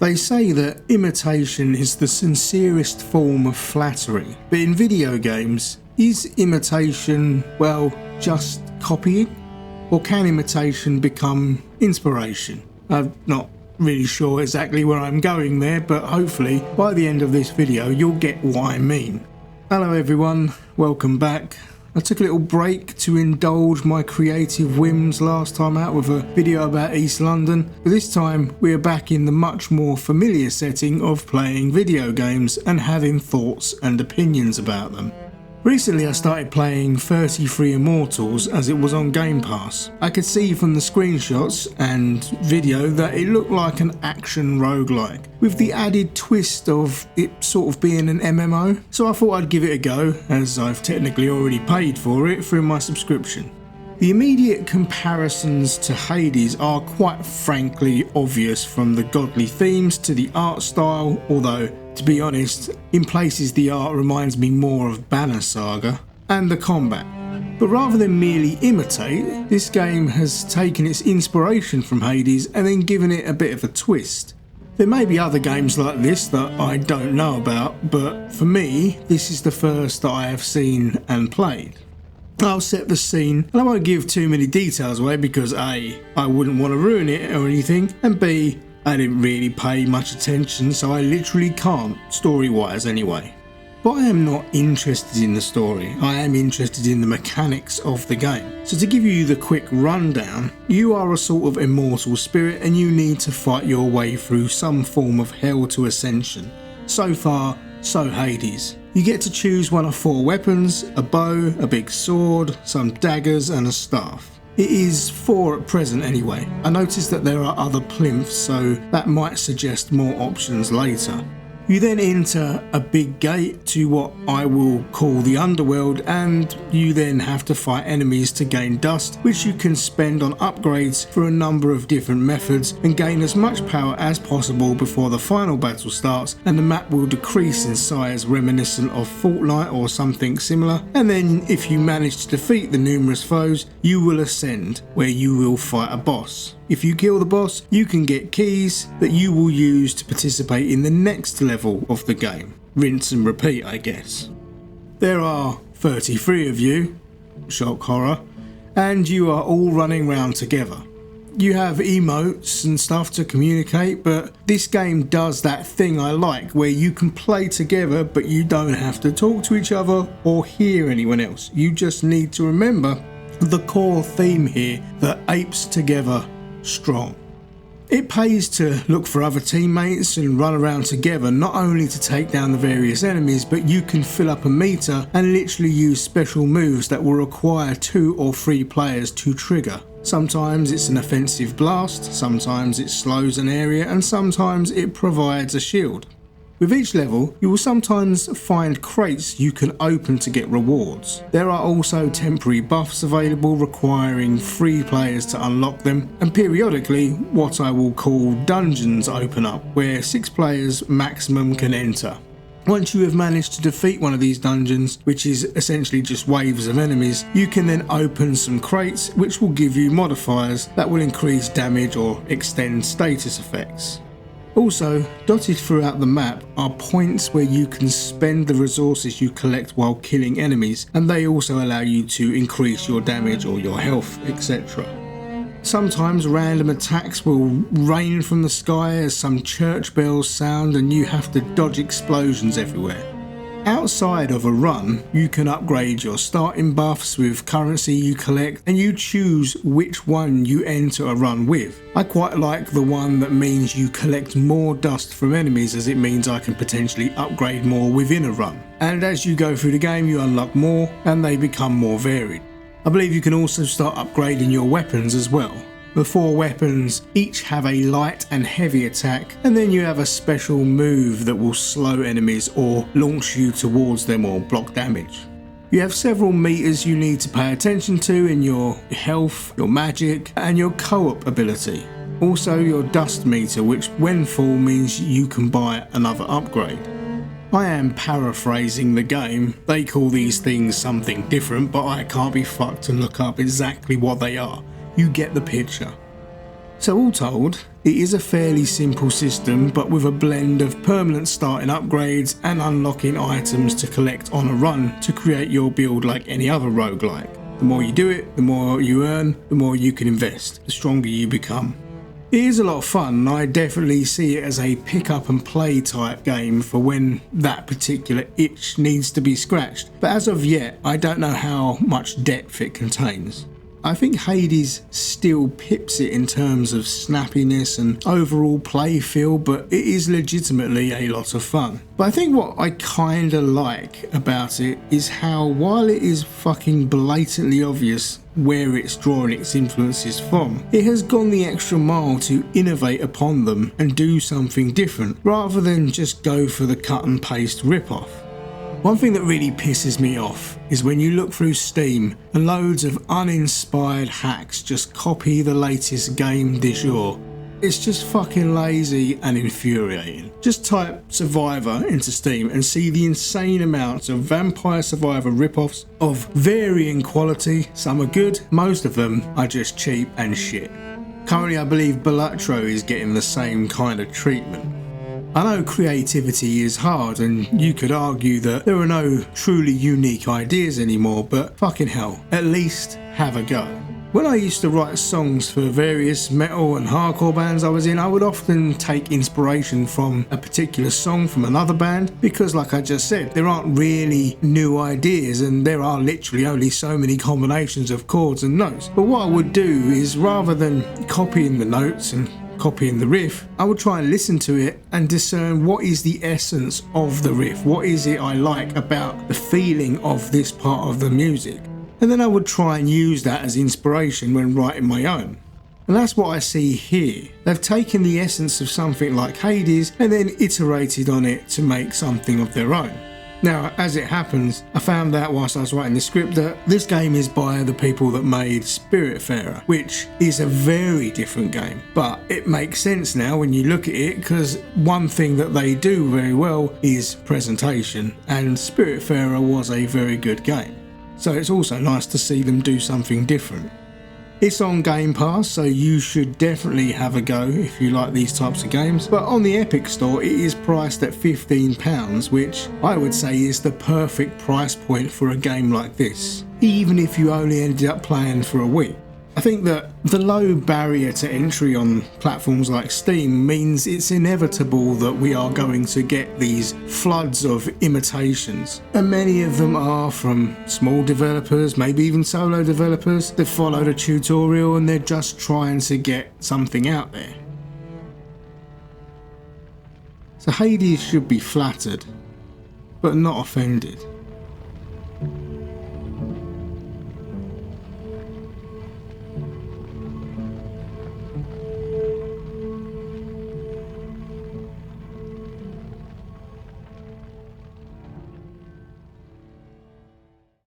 They say that imitation is the sincerest form of flattery, but in video games, is imitation, well, just copying? Or can imitation become inspiration? I'm not really sure exactly where I'm going there, but hopefully by the end of this video you'll get what I mean. Hello everyone, welcome back. I took a little break to indulge my creative whims last time out with a video about East London, but this time we are back in the much more familiar setting of playing video games and having thoughts and opinions about them. Recently I started playing 33 Immortals as it was on Game Pass. I could see from the screenshots and video that it looked like an action roguelike, with the added twist of it sort of being an MMO, so I thought I'd give it a go as I've technically already paid for it through my subscription. The immediate comparisons to Hades are quite frankly obvious, from the godly themes to the art style, although to be honest, in places the art reminds me more of Banner Saga, and the combat. But rather than merely imitate, this game has taken its inspiration from Hades and then given it a bit of a twist. There may be other games like this that I don't know about, but for me, this is the first that I have seen and played. I'll set the scene, and I won't give too many details away because A, I wouldn't want to ruin it or anything, and B, I didn't really pay much attention, so I literally can't, story-wise anyway. But I am not interested in the story, I am interested in the mechanics of the game. So to give you the quick rundown, you are a sort of immortal spirit and you need to fight your way through some form of hell to ascension. So far, so Hades. You get to choose one of 4 weapons, a bow, a big sword, some daggers and a staff. It is 4 at present anyway. I noticed that there are other plinths, so that might suggest more options later. You then enter a big gate to what I will call the underworld, and you then have to fight enemies to gain dust, which you can spend on upgrades for a number of different methods and gain as much power as possible before the final battle starts, and the map will decrease in size reminiscent of Fortnite or something similar, and then if you manage to defeat the numerous foes, you will ascend, where you will fight a boss. If you kill the boss, you can get keys that you will use to participate in the next level of the game. Rinse and repeat, I guess. There are 33 of you, shock horror, and you are all running around together. You have emotes and stuff to communicate, but this game does that thing I like where you can play together but you don't have to talk to each other or hear anyone else. You just need to remember the core theme here that apes together strong. It pays to look for other teammates and run around together, not only to take down the various enemies, but you can fill up a meter and literally use special moves that will require 2 or 3 players to trigger. Sometimes it's an offensive blast, sometimes it slows an area, and sometimes it provides a shield. With each level, you will sometimes find crates you can open to get rewards. There are also temporary buffs available requiring 3 players to unlock them, and periodically what I will call dungeons open up, where 6 players maximum can enter. Once you have managed to defeat one of these dungeons, which is essentially just waves of enemies, you can then open some crates which will give you modifiers that will increase damage or extend status effects. Also, dotted throughout the map are points where you can spend the resources you collect while killing enemies, and they also allow you to increase your damage or your health, etc. Sometimes random attacks will rain from the sky as some church bells sound and you have to dodge explosions everywhere. Outside of a run, you can upgrade your starting buffs with currency you collect, and you choose which one you enter a run with. I quite like the one that means you collect more dust from enemies, as it means I can potentially upgrade more within a run. And as you go through the game you unlock more and they become more varied. I believe you can also start upgrading your weapons as well. The 4 weapons each have a light and heavy attack, and then you have a special move that will slow enemies or launch you towards them or block damage. You have several meters you need to pay attention to in your health, your magic and your co-op ability. Also your dust meter, which when full means you can buy another upgrade. I am paraphrasing the game, they call these things something different, but I can't be fucked and look up exactly what they are. You get the picture. So all told, it is a fairly simple system, but with a blend of permanent starting upgrades and unlocking items to collect on a run to create your build like any other roguelike. The more you do it, the more you earn, the more you can invest, the stronger you become. It is a lot of fun, and I definitely see it as a pick up and play type game for when that particular itch needs to be scratched. But as of yet, I don't know how much depth it contains. I think Hades still pips it in terms of snappiness and overall play feel, but it is legitimately a lot of fun. But I think what I kinda like about it is how, while it is fucking blatantly obvious where it's drawing its influences from, it has gone the extra mile to innovate upon them and do something different, rather than just go for the cut and paste rip-off. One thing that really pisses me off is when you look through Steam and loads of uninspired hacks just copy the latest game du jour. It's just fucking lazy and infuriating. Just type Survivor into Steam and see the insane amounts of Vampire Survivor rip-offs of varying quality. Some are good, most of them are just cheap and shit. Currently I believe Balatro is getting the same kind of treatment. I know creativity is hard, and you could argue that there are no truly unique ideas anymore, but fucking hell, at least have a go. When I used to write songs for various metal and hardcore bands I was in, I would often take inspiration from a particular song from another band, because like I just said, there aren't really new ideas and there are literally only so many combinations of chords and notes. But what I would do is, rather than copying the notes and copying the riff, I would try and listen to it and discern what is the essence of the riff, what is it I like about the feeling of this part of the music, and then I would try and use that as inspiration when writing my own. And that's what I see here. They've taken the essence of something like Hades and then iterated on it to make something of their own. Now, as it happens, I found out whilst I was writing the script that this game is by the people that made Spiritfarer, which is a very different game. But it makes sense now when you look at it, because one thing that they do very well is presentation, and Spiritfarer was a very good game. So it's also nice to see them do something different. It's on Game Pass, so you should definitely have a go if you like these types of games. But on the Epic Store, it is priced at £15, which I would say is the perfect price point for a game like this, even if you only ended up playing for a week. I think that the low barrier to entry on platforms like Steam means it's inevitable that we are going to get these floods of imitations, and many of them are from small developers, maybe even solo developers that followed a tutorial and they're just trying to get something out there. So Hades should be flattered, but not offended.